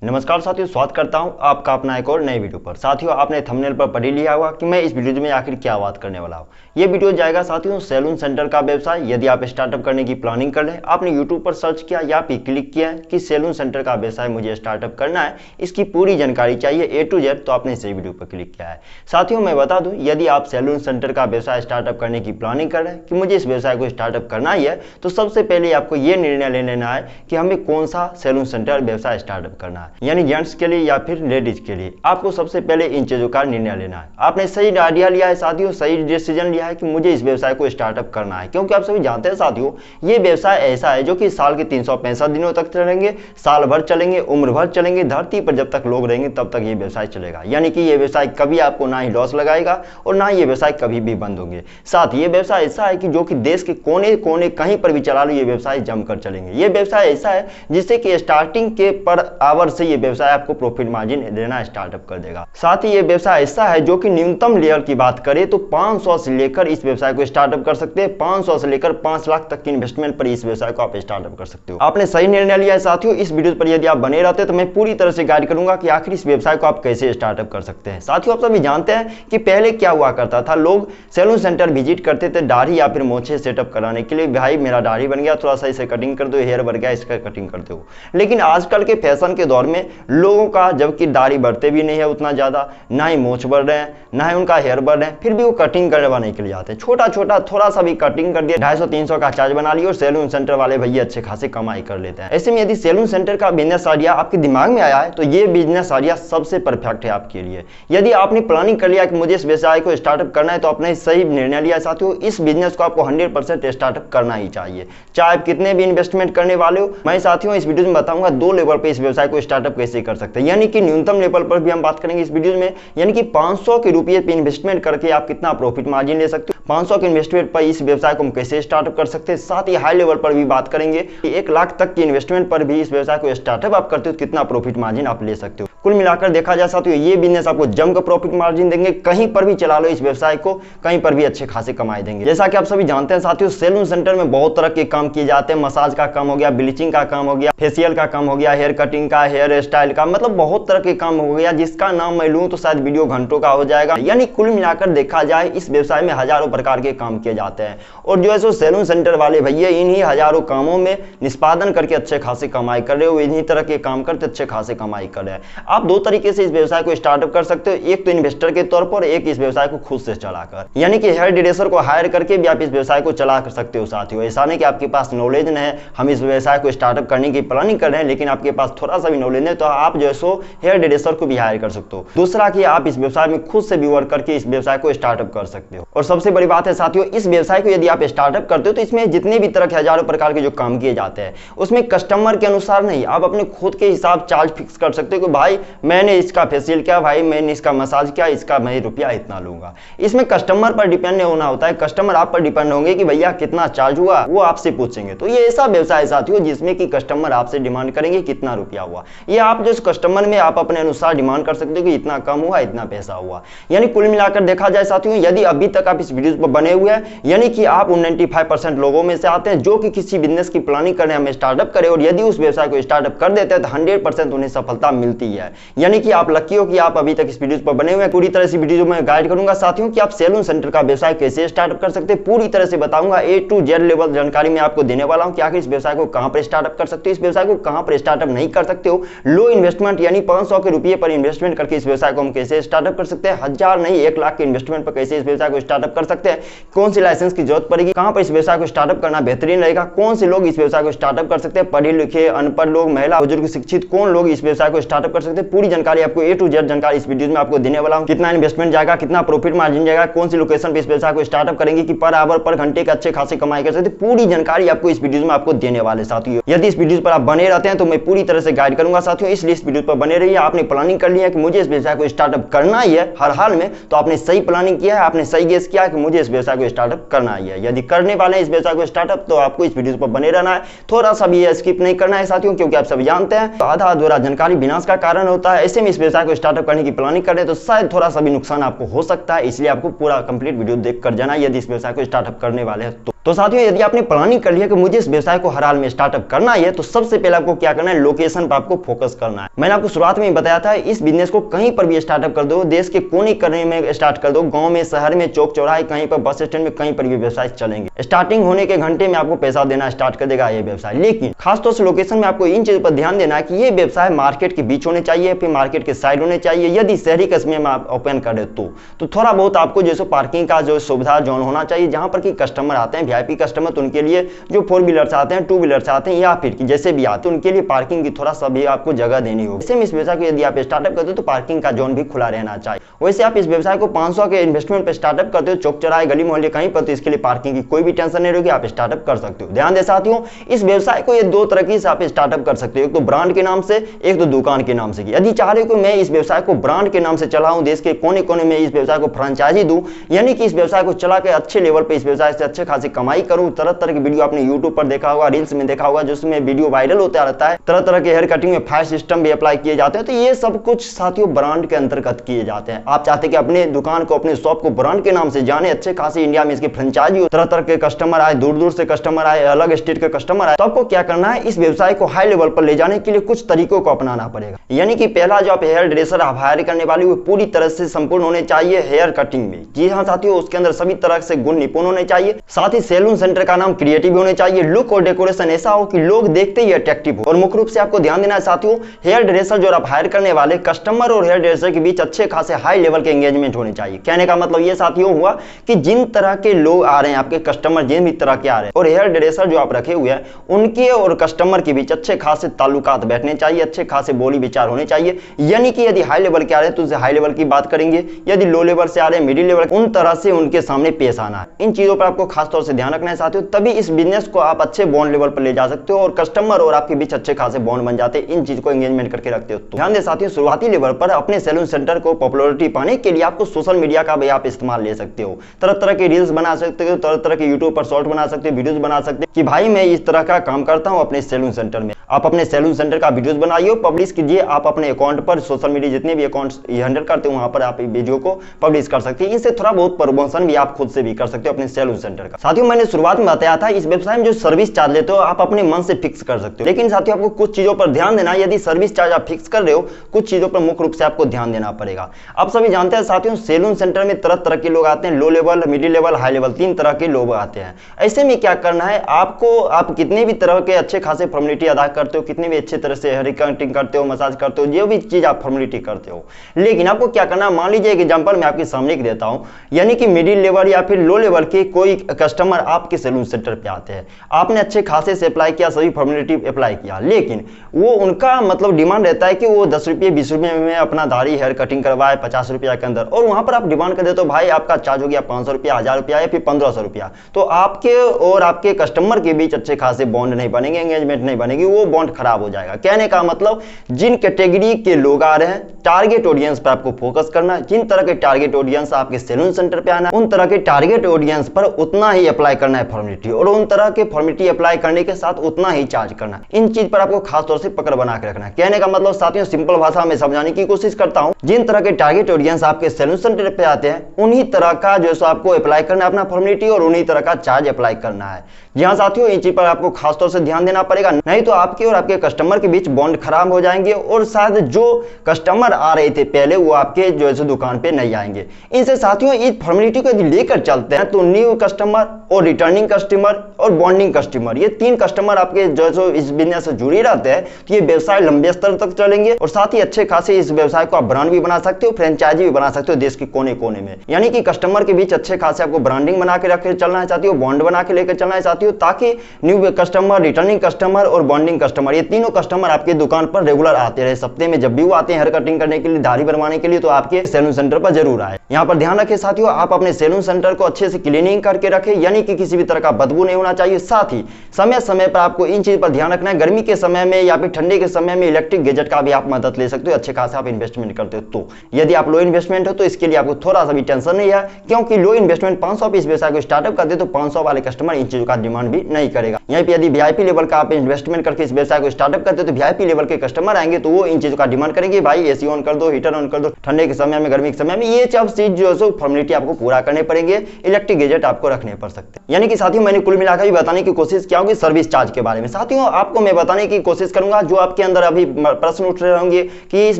नमस्कार साथियों, स्वागत करता हूं आपका अपना एक और नए वीडियो पर। साथियों, आपने थंबनेल पर पढ़ ही लिया होगा कि मैं इस वीडियो में आखिर क्या बात करने वाला हूं। ये वीडियो जाएगा साथियों सैलून सेंटर का व्यवसाय। यदि आप स्टार्टअप करने की प्लानिंग कर रहे हैं, आपने यूट्यूब पर सर्च किया या फिर क्लिक किया कि सैलून सेंटर का व्यवसाय मुझे स्टार्टअप करना है, इसकी पूरी जानकारी चाहिए A to Z, तो आपने इसी वीडियो पर क्लिक किया है। साथियों, मैं बता दूं, यदि आप सैलून सेंटर का व्यवसाय स्टार्टअप करने की प्लानिंग कर रहे हैं कि मुझे इस व्यवसाय को स्टार्टअप करना ही है, तो सबसे पहले आपको ये निर्णय ले लेना है कि हमें कौन सा सैलून सेंटर व्यवसाय स्टार्टअप करना है, यानी जेंट्स के लिए या फिर लेडीज के लिए। आपको सबसे पहले इन चीजों का निर्णय लेना है। आपने सही आइडिया लिया है साथियों, सही डिसीजन लिया है कि मुझे इस व्यवसाय को स्टार्टअप करना है, क्योंकि आप सभी जानते हैं साथियों, ये व्यवसाय ऐसा है जो कि साल के 365 दिनों तक चलेंगे, साल भर चलेंगे, उम्र भर चलेंगे। धरती पर जब तक लोग रहेंगे तब तक ये व्यवसाय चलेगा, यानी कि ये व्यवसाय कभी आपको ना ही लॉस लगाएगा और ना ये व्यवसाय कभी भी बंद होंगे। साथ ये व्यवसाय ऐसा है कि जो कि देश के कोने कोने कहीं पर भी चला लो, ये व्यवसाय जमकर चलेंगे। ये व्यवसाय ऐसा है जिससे कि स्टार्टिंग के पर आवर से ये व्यवसाय आपको प्रॉफिट मार्जिन देना स्टार्टअप कर देगा। साथ ही ये व्यवसाय ऐसा है जो कि न्यूनतम लेयर की बात करें तो 500 से लेकर इस व्यवसाय को स्टार्टअप कर सकते हैं। 500 से लेकर 5 लाख तक की इन्वेस्टमेंट पर इस व्यवसाय को आप स्टार्टअप कर सकते हो। आपने सही निर्णय लिया है साथियों। इस वीडियो पर यदि आप बने रहते तो मैं पूरी तरह से गाइड करूंगा कि आखिर इस व्यवसाय को आप कैसे स्टार्टअप कर सकते हैं। साथियों, आप सभी जानते हैं कि पहले क्या हुआ करता था, लोग सैलून सेंटर विजिट करते थे दाढ़ी या फिर मोछे सेटअप कराने के लिए। भाई मेरा दाढ़ी बन गया, थोड़ा सा इसे कटिंग कर दो, हेयर बढ़ गया, इसका कटिंग कर दो। लेकिन आजकल के फैशन के दौर में लोगों का जबकि दाढ़ी बढ़ते भी नहीं है उतना ज्यादा, ना ही मोछ बढ़ रहे हैं, ना ही उनका हेयर बढ़ रहे हैं, फिर भी वो कटिंग करवाने के लिए आते हैं। छोटा छोटा थोड़ा सा भी कटिंग कर दिया, 250-300 का चार्ज बना लिया और सैलून सेंटर वाले भैया अच्छे खासे कमाई कर लेते हैं। ऐसे में यदि सैलून सेंटर का बिजनेस आइडिया आपके दिमाग में आया है तो ये बिजनेस आइडिया सबसे परफेक्ट है आपके लिए। यदि आपने प्लानिंग कर लिया कि मुझे इस व्यवसाय को स्टार्टअप करना है, तो आपने सही निर्णय लिया साथियों। इस बिजनेस को आपको 100% स्टार्टअप करना ही चाहिए, चाहे आप कितने भी इन्वेस्टमेंट करने वाले हो। मैं साथियों इस वीडियो में बताऊंगा 2 लेवल पे इस व्यवसाय को स्टार्टअप कैसे कर सकते हैं, यानी कि न्यूनतम लेवल पर भी हम बात करेंगे इस वीडियो में, यानी कि 500 के रुपये पे इन्वेस्टमेंट करके आप कितना प्रॉफिट मार्जिन ले सकते हो। 500 के इन्वेस्टमेंट पर इस व्यवसाय को हम कैसे स्टार्टअप कर सकते हैं। साथ ही हाई लेवल पर भी बात करेंगे कि 1 लाख तक की इन्वेस्टमेंट पर भी इस व्यवसाय को स्टार्टअप आप करते हो तो कितना प्रॉफिट मार्जिन आप ले सकते हो। कुल मिलाकर देखा जाए साथियों, ये बिजनेस आपको जमकर प्रॉफिट मार्जिन देंगे। कहीं पर भी चला लो इस व्यवसाय को, कहीं पर भी अच्छे खासे कमाई देंगे। जैसा कि आप सभी जानते हैं साथियों, सैलून सेंटर में बहुत तरह के काम किए जाते हैं। मसाज का काम हो गया, ब्लीचिंग का काम हो गया, फेशियल का काम हो गया, हेयर कटिंग का, हेयर स्टाइल का, मतलब बहुत तरह के काम हो गया, जिसका नाम मैं लूं तो शायद वीडियो घंटों का हो जाएगा। यानी कुल मिलाकर देखा जाए इस व्यवसाय में हजारों प्रकार के काम किए जाते हैं, और जो है सो सैलून सेंटर वाले भैया इन्हीं हजारों कामों में निष्पादन करके अच्छे खासे कमाई कर रहे हो। इन्हीं तरह के काम करते अच्छे खासे कमाई कर रहे हैं। आप 2 तरीके से इस व्यवसाय को स्टार्टअप कर सकते हो, एक तो इन्वेस्टर के तौर पर, एक इस व्यवसाय को खुद से चलाकर, यानी कि हेयर ड्रेसर को हायर करके भी आप इस व्यवसाय को चला सकते हो साथियों। ऐसा नहीं कि आपके पास नॉलेज नहीं है, हम इस व्यवसाय को स्टार्टअप करने की प्लानिंग कर रहे हैं लेकिन आपके पास थोड़ा सा भी नॉलेज है, तो आप जो है सो हेयर ड्रेसर को भी हायर कर सकते हो। दूसरा कि आप इस व्यवसाय में खुद से भी वर्क करके इस व्यवसाय को स्टार्टअप कर सकते हो। और सबसे बड़ी बात है साथियों, इस व्यवसाय को यदि आप स्टार्टअप करते हो तो इसमें जितने भी तरह के हजारों प्रकार के जो काम किए जाते हैं, उसमें कस्टमर के अनुसार नहीं, आप अपने खुद के हिसाब चार्ज फिक्स कर सकते हो कि भाई मैंने इसका फेशियल किया, भाई मैंने इसका मसाज किया, इसका मैं रुपया इतना लूंगा। इसमें कस्टमर पर डिपेंड नहीं होना होता है, कस्टमर आप पर डिपेंड होंगे कि भैया कितना चार्ज हुआ, वो आपसे पूछेंगे। तो ये ऐसा व्यवसाय साथियों जिसमें कि कस्टमर आपसे डिमांड करेंगे कितना रुपया हुआ, ये आप जो कस्टमर में आप अपने अनुसार डिमांड कर सकते हो कि इतना कम हुआ, इतना पैसा हुआ। यानी कुल मिलाकर देखा जाए साथियों, यदि अभी तक आप इस वीडियो पर बने हुए हैं, यानी कि आप 95% लोगों में से आते हैं जो कि किसी बिजनेस की प्लानिंग करें, हमें स्टार्टअप करें, और यदि उस व्यवसाय को स्टार्टअप कर देते हैं तो 100% उन्हें सफलता मिलती है। यानी कि आप लकी हो कि आप अभी तक इस वीडियो पर बने हुए हैं। पूरी तरह से वीडियो में गाइड करूंगा साथियों कि आप सैलून सेंटर का व्यवसाय कैसे स्टार्टअप कर सकते हैं। पूरी तरह से बताऊंगा, A to Z लेवल जानकारी मैं आपको देने वाला हूं कि आखिर इस व्यवसाय को कहां पर स्टार्टअप कर सकते हो, इस व्यवसाय को कहां पर स्टार्टअप नहीं कर सकते हो। लो इन्वेस्टमेंट यानी 500 के रुपये पर इन्वेस्टमेंट करके इस व्यवसाय को हम कैसे स्टार्टअप कर सकते हैं। 1000 नहीं 1 लाख के इन्वेस्टमेंट पर कैसे इस व्यवसाय को स्टार्टअप कर सकते हैं। कौन सी लाइसेंस की जरूरत पड़ेगी, कहां पर इस व्यवसाय को स्टार्टअप करना बेहतरीन रहेगा, कौन से लोग इस व्यवसाय को स्टार्टअप कर सकते हैं, पढ़े लिखे, अनपढ़ लोग, महिला, बुजुर्ग, शिक्षित, कौन लोग इस व्यवसाय को स्टार्टअप कर सकते हैं। पूरी जानकारी आपको A to Z जानकारी इस वीडियो में आपको देने वाला हूं। कितना इन्वेस्टमेंट जाएगा, कितना प्रॉफिट मार्जिन जाएगा, कौन सी लोकेशन पे इस व्यवसाय को स्टार्टअप करेंगे कि पर आवर पर घंटे का अच्छे खासे कमाई कर सकते हैं। पूरी जानकारी आपको इस वीडियो में आपको देने वाले साथियों। यदि इस वीडियो पर आप बने रहते हैं तो मैं पूरी तरह से गाइड करूंगा साथियों, इसलिए इस वीडियो पर बने रहिए। आपने प्लानिंग कर लिया है कि मुझे इस व्यवसाय को स्टार्टअप करना ही है हर हाल में, तो आपने सही प्लानिंग किया है, आपने सही गेस किया है कि मुझे इस व्यवसाय को स्टार्टअप करना ही है। यदि करने वाले हैं इस व्यवसाय को स्टार्टअप तो आपको इस वीडियो पर बने रहना है, थोड़ा सा भी स्किप नहीं करना है साथियों, क्योंकि आप सभी जानते हैं आधा अधूरा जानकारी विनाश का कारण होता है। ऐसे में इस व्यवसाय को स्टार्टअप करने की प्लानिंग कर रहे हैं तो शायद थोड़ा सा भी नुकसान आपको हो सकता है, इसलिए आपको पूरा कंप्लीट वीडियो देख कर जाना यदि इस व्यवसाय को स्टार्टअप करने वाले हैं तो। तो साथियों, यदि आपने प्लानिंग कर लिया कि मुझे इस व्यवसाय को हर हाल में स्टार्टअप करना है, तो सबसे पहले आपको क्या करना है, लोकेशन पर आपको फोकस करना है। मैंने आपको शुरुआत में बताया था, इस बिजनेस को कहीं पर भी स्टार्टअप कर दो, देश के कोने कोने में स्टार्ट कर दो, गांव में, शहर में, चौक चौराहे, कहीं पर, बस स्टैंड में, कहीं पर भी व्यवसाय चलेंगे। स्टार्टिंग होने के घंटे में आपको पैसा देना स्टार्ट कर देगा ये व्यवसाय। लेकिन खासतौर से लोकेशन में आपको इन चीजों पर ध्यान देना है कि ये व्यवसाय मार्केट के बीच होने चाहिए, फिर मार्केट के साइड होने चाहिए। यदि शहरी कस्बे में आप ओपन करें तो थोड़ा बहुत आपको जैसे पार्किंग का जो सुविधा जोन होना चाहिए, जहां पर कि कस्टमर आते हैं, वीआईपी कस्टमर, तो उनके लिए जो 4 व्हीलर से आते हैं, 2 व्हीलर से आते हैं, या फिर जैसे भी आते हैं, उनके लिए पार्किंग की थोड़ा सा भी आपको जगह देनी होगी। वैसे इस व्यवसाय को यदि आप स्टार्टअप करते हो तो पार्किंग का जोन भी खुला रहना चाहिए। वैसे आप इस व्यवसाय को 500 के इन्वेस्टमेंट पर स्टार्टअप करते हो, चौक चौराहे, गली मोहल्ले कहीं पर, तो इसके लिए पार्किंग की कोई भी टेंशन नहीं रहेगी, आप स्टार्टअप कर सकते हो। ध्यान दे साथियों, इस व्यवसाय को ये 2 तरह से आप स्टार्टअप कर सकते हो, एक तो ब्रांड के नाम से, एक तो दुकान के नाम से। यदि चाह रहे हो कि मैं इस व्यवसाय को ब्रांड के नाम से चलाऊं, देश के कोने कोने में इस व्यवसाय को फ्रेंचाइजी दूं, यानी कि इस व्यवसाय को चला के अच्छे लेवल पे इस व्यवसाय से अच्छे खासी कमाई करूं। तरह तरह की वीडियो आपने यूट्यूब पर देखा होगा, रील्स में देखा होगा, जिसमें वीडियो वायरल होता रहता है, तरह तरह के हेयर कटिंग में फायर सिस्टम भी अप्लाई किए जाते हैं। तो ये सब कुछ साथियों ब्रांड के अंतर्गत किए जाते हैं। आप चाहते हैं कि अपने दुकान को, अपने शॉप को ब्रांड के नाम से जाने, अच्छे खासी इंडिया में इसकी फ्रेंचाइजी हो, तरह तरह के कस्टमर आए, दूर दूर से कस्टमर आए, अलग स्टेट के कस्टमर आए, तो आपको क्या करना है, इस व्यवसाय को हाई लेवल पर ले जाने के लिए कुछ तरीकों को अपनाना पड़ेगा। यानी कि पहला जो आप हेयर ड्रेसर आप हायर करने वाले वो पूरी तरह से संपूर्ण होने चाहिए हेयर कटिंग में। जी हाँ साथियों, उसके अंदर सभी तरह से गुण निपुण होने चाहिए। साथ ही सैलून सेंटर का नाम क्रिएटिव होने चाहिए, लुक और डेकोरेशन ऐसा हो कि लोग देखते ही अट्रैक्टिव हो। और मुख्य रूप से आपको ध्यान देना है साथियों, हेयर ड्रेसर जो आप हायर करने वाले, कस्टमर और हेयर ड्रेसर के बीच अच्छे खासे हाई लेवल के एंगेजमेंट होने चाहिए। कहने का मतलब ये साथियों हुआ कि जिन तरह के लोग आ रहे हैं, आपके कस्टमर जिन भी तरह के आ रहे हैं, और हेयर ड्रेसर जो आप रखे हुए हैं, उनके और कस्टमर के बीच अच्छे खासे ताल्लुकात बैठने चाहिए, अच्छे खासे बोली विचार होने चाहिए। यानी कि यदि हाई लेवल के आ रहे हैं तो उनसे हाई लेवल की बात करेंगे, यदि लो लेवल से आ रहे हैं, मिडिल लेवल, उन तरह से उनके सामने पेश आना है। इन चीजों पर आपको खास तौर से ध्यान रखना है साथियों, तभी इस बिजनेस को आप अच्छे बॉन्ड लेवल पर ले जा सकते हो और कस्टमर और आपके बीच अच्छे खासे बॉन्ड बन जाते हैं, इन चीज को एंगेजमेंट करके रखते हो। तो ध्यान दे साथियों, शुरुआती लेवल पर अपने सैलून सेंटर को पॉपुलैरिटी पाने के लिए आपको सोशल मीडिया का भी आप इस्तेमाल ले सकते हो। तरह तरह के रील्स बना सकते हो, तरह तरह के यूट्यूब पर शॉर्ट बना सकते हो, वीडियोस बना सकते हो कि भाई मैं इस तरह का काम करता हूं अपने सैलून सेंटर में। आप अपने सैलून सेंटर का वीडियोस बनाइए, पब्लिश कीजिए। आप अपने अकाउंट पर, सोशल मीडिया जितने भी अकाउंट्स हैंडल करते हो, वहां पर आप वीडियो को पब्लिश कर सकते हैं। इससे थोड़ा बहुत प्रमोशन भी आप खुद से भी कर सकते हो अपने सैलून सेंटर का। साथियों, मैंने शुरुआत में बताया था, इस व्यवसाय में जो सर्विस चार्ज लेते हो आप अपने मन से फिक्स कर सकते हो। लेकिन साथियों, आपको कुछ चीजों पर ध्यान देना है। यदि सर्विस चार्ज आप फिक्स कर रहे हो, कुछ चीजों पर मुख्य रूप से आपको ध्यान देना पड़ेगा। आप सभी जानते हैं साथियों, सैलून सेंटर में तरह तरह के लोग आते हैं, low level, middle level, high level, 3 तरह के लोग आते हैं। ऐसे में क्या करना है आपको, आप कितने भी तरह के अच्छे खासे फॉर्मेलिटी अदा करते हो, कितने भी अच्छे तरह से हेयर कटिंग करते हो, मसाज करते हो, जो भी चीज आप फॉर्मेलिटी करते हो, लेकिन आपको क्या करना है, मान लीजिए एग्जांपल मैं आपके सामने देता हूं, यानी कि मिडिल लेवल या फिर लो लेवल के कोई कस्टमर आपके सैलून सेंटर पे आते हैं, आपने अच्छे खासे से अप्लाई किया, सभी फॉर्मेलिटी अप्लाई किया, लेकिन वो उनका मतलब डिमांड रहता है कि वो 10 रुपये 20 रुपये में अपना दाढ़ी हेयर कटिंग करवाए 50 रुपया के अंदर, और वहां पर आप डिमांड कर देते हो भाई आपका चार्ज हो गया 500 रुपया, 1000 रुपया या फिर 1500 रुपया। तो आपके और आपके कस्टमर के बीच अच्छे खासे बॉन्ड नहीं बनेंगे, एंगेजमेंट नहीं बनेगी, वो बॉन्ड खराब हो जाएगा। कहने का मतलब जिन कैटेगरी के लोग आ रहे हैं, टारगेट ऑडियंस पर आपको फोकस करना है। जिन तरह के टारगेट ऑडियंस आपके सैलून सेंटर पे आना है, उन तरह के टारगेट ऑडियंस पर उतना ही अप्लाई करना है फॉर्मेलिटी, और उन तरह के फॉर्मेलिटी अप्लाई करने के साथ उतना ही चार्ज करना है। इन चीज पर आपको खास तौर से पकड़ बना के रखना है। कहने का मतलब साथियों, सिंपल भाषा में समझाने की कोशिश करता हूं, जिन तरह के टारगेट ऑडियंस आपके सैलून सेंटर पे आते हैं, उन्हीं तरह का जो है आपको अप्लाई करना है अपना फॉर्मेलिटी, और उन्हीं तरह का चार्ज अप्लाई करना है। जी हाँ साथियों, इन चीज पर आपको खास तौर से ध्यान देना पड़ेगा, नहीं तो आपके और आपके कस्टमर के बीच बॉन्ड खराब हो जाएंगे, और शायद जो कस्टमर आ रहे थे पहले वो आपके जो है दुकान पे नहीं आएंगे। इनसे साथियों, इस फॉर्मेलिटी को यदि लेकर चलते हैं तो न्यू कस्टमर और रिटर्निंग कस्टमर और बॉन्डिंग कस्टमर, ये 3 कस्टमर आपके जो इस बिजनेस से जुड़े रहते हैं, तो ये व्यवसाय लंबे स्तर तक चलेंगे, और साथ ही अच्छे खासे इस व्यवसाय को आप ब्रांड भी बना सकते हो, फ्रेंचाइजी भी बना सकते हो देश के कोने कोने में। यानी कि कस्टमर के बीच अच्छे खासे आपको ब्रांडिंग बना के रखे चलना है चाहती हो, बॉन्ड बना के लेकर चलना है चाहती हो, ताकि न्यू कस्टमर, रिटर्निंग कस्टमर और बॉन्डिंग कस्टमर, ये तीनों कस्टमर आपके दुकान पर रेगुलर आते रहे। सप्ताह में जब भी वो आते हैं हेयर कटिंग करने के लिए, दाढ़ी बनवाने के लिए, तो आपके सैलून सेंटर पर जरूर आए। यहाँ पर ध्यान रखें साथियों, आप अपने सैलून सेंटर को अच्छे से क्लीनिंग करके रखें, यानी कि किसी भी तरह का बदबू नहीं होना चाहिए। साथ ही समय समय पर आपको इन चीज पर ध्यान रखना है। गर्मी के समय में या फिर ठंडे के समय में इलेक्ट्रिक गैजेट का भी आप मदद ले सकते हो, अच्छे खासे आप इन्वेस्टमेंट करते हो। तो यदि आप लो इन्वेस्टमेंट हो तो इसके लिए आपको थोड़ा सा भी टेंशन नहीं है, क्योंकि लो इन्वेस्टमेंट 500 पे इस व्यवसाय को स्टार्टअप कर दे तो 500 वाले कस्टमर इन चीजों का डिमांड भी नहीं करेगा। यहीं पे यदि वीआईपी लेवल का आप इन्वेस्टमेंट करके इस व्यवसाय को स्टार्टअप करते हो तो वीआईपी लेवल के कस्टमर आएंगे तो वो इन चीजों का डिमांड करेंगे, भाई एसी ऑन कर दो, हीटर ऑन कर दो, ठंडे के समय में, गर्मी के समय में, ये सब चीज जो है फॉर्मेलिटी आपको पूरा करने पड़ेंगे, इलेक्ट्रिक गैजेट आपको रखने पड़ सकते हैं। यानी कि साथियों मैंने कुल मिलाकर भी बताने की कोशिश किया होगी सर्विस चार्ज के बारे में। साथियों आपको मैं बताने की कोशिश करूंगा, जो आपके अंदर अभी प्रश्न उठ रहे होंगे कि इस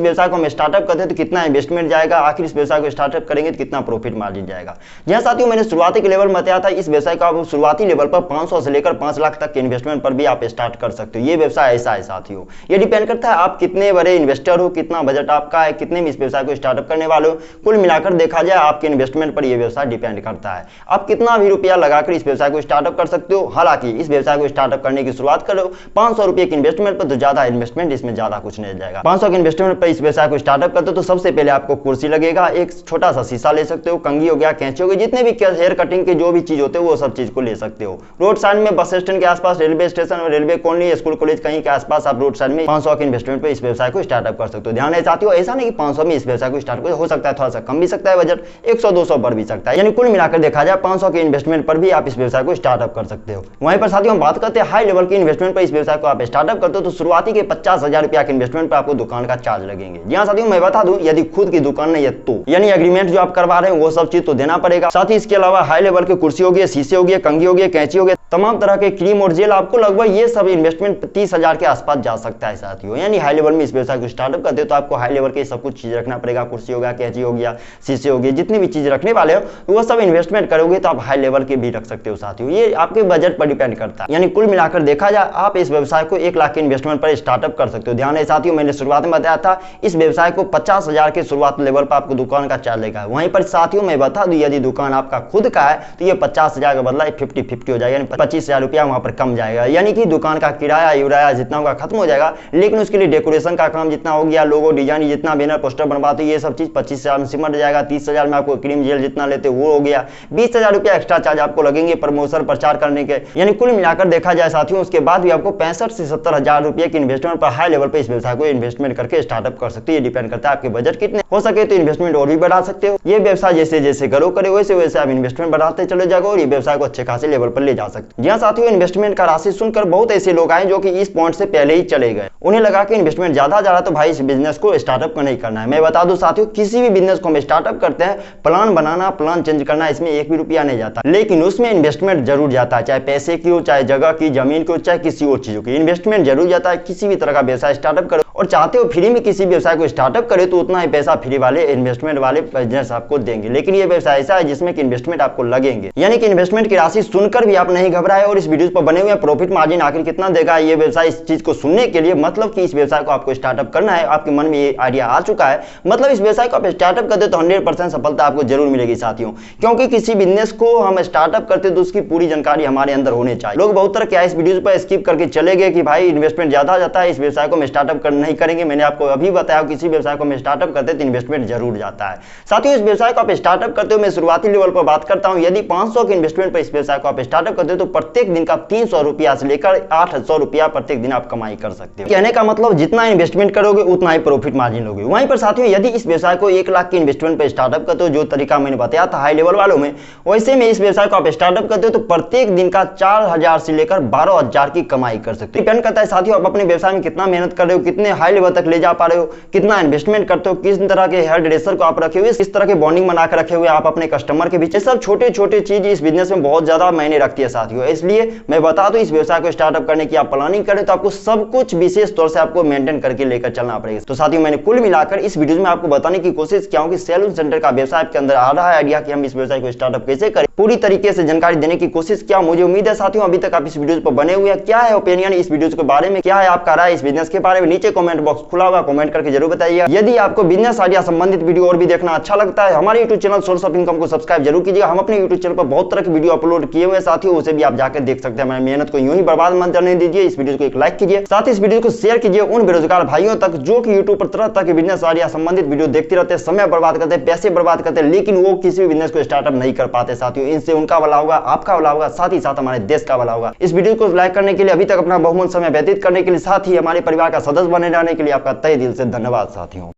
व्यवसाय को हम स्टार्टअप करते हैं तो कितना इन्वेस्टमेंट जाएगा, आखिर इस व्यवसाय को स्टार्टअप करेंगे तो कितना प्रॉफिट मार्जिन जाएगा। जहां साथियों मैंने शुरुआती के लेवल में बताया था, इस व्यवसाय को आप शुरुआती लेवल पर 500 से लेकर 5 लाख तक के इन्वेस्टमेंट पर भी आप स्टार्ट कर सकते हो। ये व्यवसाय ऐसा है साथियों, ये डिपेंड करता है आप कितने बड़े इन्वेस्टर हो, कितना बजट आपका है, कितने में इस व्यवसाय को स्टार्टअप करने वाले हो। कुल मिलाकर देखा जाए आपके इन्वेस्टमेंट पर यह व्यवसाय डिपेंड करता है, आप कितना भी रुपया लगाकर इस व्यवसाय को स्टार्टअप कर सकते हो। हालांकि इस व्यवसाय को स्टार्टअप करने की शुरुआत करो 500 रुपए के इन्वेस्टमेंट पर, तो ज्यादा इन्वेस्टमेंट इसमें ज्यादा कुछ नहीं जाएगा। 500 के इन्वेस्टमेंट पर इस व्यवसाय को स्टार्टअप करते हो तो सबसे पहले आपको कुर्सी लगेगा, एक छोटा सा शीशा ले सकते हो, कंघी हो गया, कैंची हो गई, जितने भी हेयर कटिंग के जो भी चीज होते हैं वो सब चीज को ले सकते हो। रोड साइड में बस स्टैंड के आसपास, रेलवे स्टेशन और रेलवे कॉलोनी, स्कूल कॉलेज कहीं के आसपास आप रोड साइड में 500 के इन्वेस्टमेंट पर इस व्यवसाय को स्टार्टअप कर सकते हो। ध्यान है साथियों, ऐसा नहीं कि 500 में इस व्यवसाय को स्टार्ट हो सकता है, थोड़ा सा कम भी सकता है बजट, 100-200 बढ़ भी सकता है। यानी कुल मिलाकर देखा जाए 500 के इन्वेस्टमेंट पर भी आप इस व्यवसाय को स्टार्टअप कर सकते हो। वहीं पर साथियों हम बात करते हैं हाई लेवल के इन्वेस्टमेंट पर इस व्यवसाय को आप स्टार्टअप करते हो तो शुरुआती के 50,000 रुपया के इन्वेस्टमेंट पर आपको दुकान का चार्ज लगेंगे। जी साथियों मैं बता दूं, यदि खुद की दुकान नहीं है तो यानी एग्रीमेंट जो आप करवा रहे हैं वो सब चीज तो देना पड़ेगा। साथ ही इसके अलावा हाई लेवल के कुर्सी हो गई, शीशे हो गए, कंघी हो गई, कैंची हो गई, तमाम तरह के क्रीम और जेल, आपको लगभग ये सब इन्वेस्टमेंट 30,000 के आसपास जा सकता है साथियों। यानी हाई लेवल में इस व्यवसाय को स्टार्टअप करते हो तो आपको हाई लेवल के सब कुछ चीज रखना पड़ेगा, कुर्सी हो गया, कैंची हो गया, शीशे हो गए, जितनी भी चीज रखने वाले हो वो सब इन्वेस्टमेंट करोगे तो आप हाई लेवल के भी रख सकते हो साथियों। ये आपके बजट पर डिपेंड करता है। यानी कुल मिलाकर देखा जाए आप इस व्यवसाय को 1 लाख के इन्वेस्टमेंट पर स्टार्टअप कर सकते हो। ध्यान है साथियों, मैंने शुरुआत में बताया था इस व्यवसाय को 50,000 के शुरुआत लेवल पर आपको दुकान का चार्ज लेगा। वहीं पर साथियों मैं बता दूं, यदि दुकान आपका खुद का है तो ये 50,000 का बदला 50-50 हो जाएगा, यानी 25,000 रुपया वहां पर कम जाएगा। यानी कि दुकान का किराया यूराया जितना होगा खत्म हो जाएगा, लेकिन उसके लिए डेकोरेशन का काम जितना हो गया, लोगो डिजाइन जितना, बैनर पोस्टर बनवाते ये सब चीज 25,000 में सिमट जाएगा। 30,000 में आपको क्रीम जेल जितना लेते वो हो गया, 20,000 रुपया एक्स्ट्रा चार्ज आपको लगेंगे प्रमोशन प्रचार करने के। यानी कुल मिलाकर देखा जाए साथियों उसके बाद भी आपको 65 से 70,000 रुपये की इन्वेस्टमेंट पर हाई लेवल पर इस व्यवसाय को इन्वेस्टमेंट करके स्टार्टअप कर सकते हो। ये डिपेंड करता है आपके बजट कितने, हो सके तो इन्वेस्टमेंट और भी बढ़ा सकते हो। ये व्यवसाय जैसे जैसे ग्रो करे वैसे वैसे आप इन्वेस्टमेंट बढ़ाते चले जाओगे और ये व्यवसाय को अच्छे खासे लेवल पर ले जा सकते हो। जी हाँ साथियों, इन्वेस्टमेंट का राशि सुनकर बहुत ऐसे लोग आए जो कि इस पॉइंट से पहले ही चले गए, उन्हें लगा कि इन्वेस्टमेंट ज्यादा जा रहा तो भाई इस बिजनेस को स्टार्टअप नहीं करना है। मैं बता दूं साथियों, किसी भी बिजनेस को हम स्टार्टअप करते हैं, प्लान बनाना, प्लान चेंज करना, इसमें 1 भी रुपया नहीं जाता, लेकिन उसमें इन्वेस्टमेंट जरूर जाता है, चाहे पैसे की हो, चाहे जगह की, जमीन की हो, चाहे किसी और चीजों की, इन्वेस्टमेंट जरूर जाता है। किसी भी तरह का व्यवसाय स्टार्टअप करो और चाहते हो फ्री में किसी व्यवसाय को स्टार्टअप करे तो उतना ही पैसा फ्री वाले इन्वेस्टमेंट वाले बिजनेस आपको देंगे, लेकिन ये व्यवसाय ऐसा है जिसमें कि इन्वेस्टमेंट आपको लगेंगे। यानी कि इन्वेस्टमेंट की राशि सुनकर भी आप नहीं घबराए और इस वीडियो पर बने हुए प्रॉफिट मार्जिन आखिर कितना देगा ये व्यवसाय, इस चीज को सुनने के लिए मतलब कि इस व्यवसाय को आपको स्टार्टअप करना है, आपके मन में ये आइडिया आ चुका है, मतलब इस व्यवसाय को आप स्टार्टअप करते तो 100% सफलता आपको जरूर मिलेगी साथियों। क्योंकि किसी बिजनेस को हम स्टार्टअप करते तो उसकी पूरी जानकारी हमारे अंदर होनी चाहिए। लोग बहुत तरह क्या इस वीडियो पर स्किप करके चले गए कि भाई इन्वेस्टमेंट ज्यादा जाता है, इस व्यवसाय को हम स्टार्टअप नहीं करेंगे। मैंने आपको अभी बताया किसी व्यवसाय को हम स्टार्टअप करते तो इन्वेस्टमेंट जरूर जाता है साथियों। इस व्यवसाय को आप स्टार्टअप करते हो, मैं शुरुआती लेवल पर बात करता हूं, यदि 500 के इन्वेस्टमेंट पर इस व्यवसाय को आप स्टार्टअप करते हो तो प्रत्येक दिन का 300 रुपया से लेकर 800 रुपया प्रत्येक दिन आप कमाई कर सकते हो। कहने का मतलब जितना इन्वेस्टमेंट करोगे उतना ही प्रॉफिट मार्जिन लोगे। वहीं पर साथियों यदि इस व्यवसाय को 1 लाख के इन्वेस्टमेंट पर स्टार्टअप करते हो, जो तरीका मैंने बताया था हाई लेवल वालों में, वैसे में इस व्यवसाय को आप स्टार्टअप करते हो तो प्रत्येक दिन का 4,000 से लेकर 12,000 की कमाई कर सकते हो। डिपेंड करता है साथियों आप अपने व्यवसाय में कितना मेहनत कर रहे हो, कितने हाई लेवल तक ले जा पा रहे हो, कितना इन्वेस्टमेंट करते हो, किस तरह के हेयर ड्रेसर को आप रखे हुए, किस तरह के बॉन्डिंग बनाकर रखे हुए आप अपने कस्टमर के बीच। सब छोटे छोटे चीज इस बिजनेस में बहुत ज्यादा मायने रखती है साथियों। इसलिए मैं बता दूं, इस व्यवसाय को स्टार्टअप करने की आप प्लानिंग करें तो आपको सब कुछ विशेष तौर से आपको मेंटेन करके लेकर चलना पड़ेगा। तो साथियों मैंने कुल मिलाकर इस वीडियो में आपको बताने की कोशिश किया हूं कि सैलून सेंटर का व्यवसाय आपके अंदर आ रहा है आइडिया कि हम इस व्यवसाय को स्टार्टअप कैसे करें, पूरी तरीके से जानकारी देने की कोशिश किया। मुझे उम्मीद है साथियों अभी तक आप इस वीडियो पर बने हुए हैं। क्या है ओपिनियन इस वीडियो के बारे में, क्या है आपका राय इस बिजनेस के बारे में, नीचे कमेंट बॉक्स खुला हुआ, कमेंट करके जरूर बताइए। यदि आपको बिजनेस आइडिया संबंधित वीडियो और भी देखना अच्छा लगता है, हमारे YouTube channel source of income को सब्सक्राइब जरूर कीजिएगा। हम अपने यूट्यूब चैनल पर बहुत तरह के वीडियो अपलोड किए हुए साथियों, उसे भी आप जाकर देख सकते हैं। हमारी मेहनत को यूं ही बर्बाद मत करने दीजिए। इस वीडियो को एक लाइक कीजिए, साथ ही इस वीडियो को शेयर कीजिए उन बेरोजगार भाइयों तक जो कि यूट्यूब पर तरह तरह के बिजनेस आइडिया संबंधित वीडियो देखते रहते हैं, समय बर्बाद करते हैं, पैसे बर्बाद करते हैं, लेकिन वो किसी भी बिजनेस को स्टार्टअप नहीं कर पाते साथियों। इनसे उनका भला होगा, आपका भला होगा, साथ ही साथ हमारे देश का भला होगा। इस वीडियो को लाइक करने के लिए, अभी तक अपना बहुमूल्य समय व्यतीत करने के लिए, साथ ही हमारे परिवार का सदस्य बने रहने के लिए आपका तहे दिल से धन्यवाद साथियों।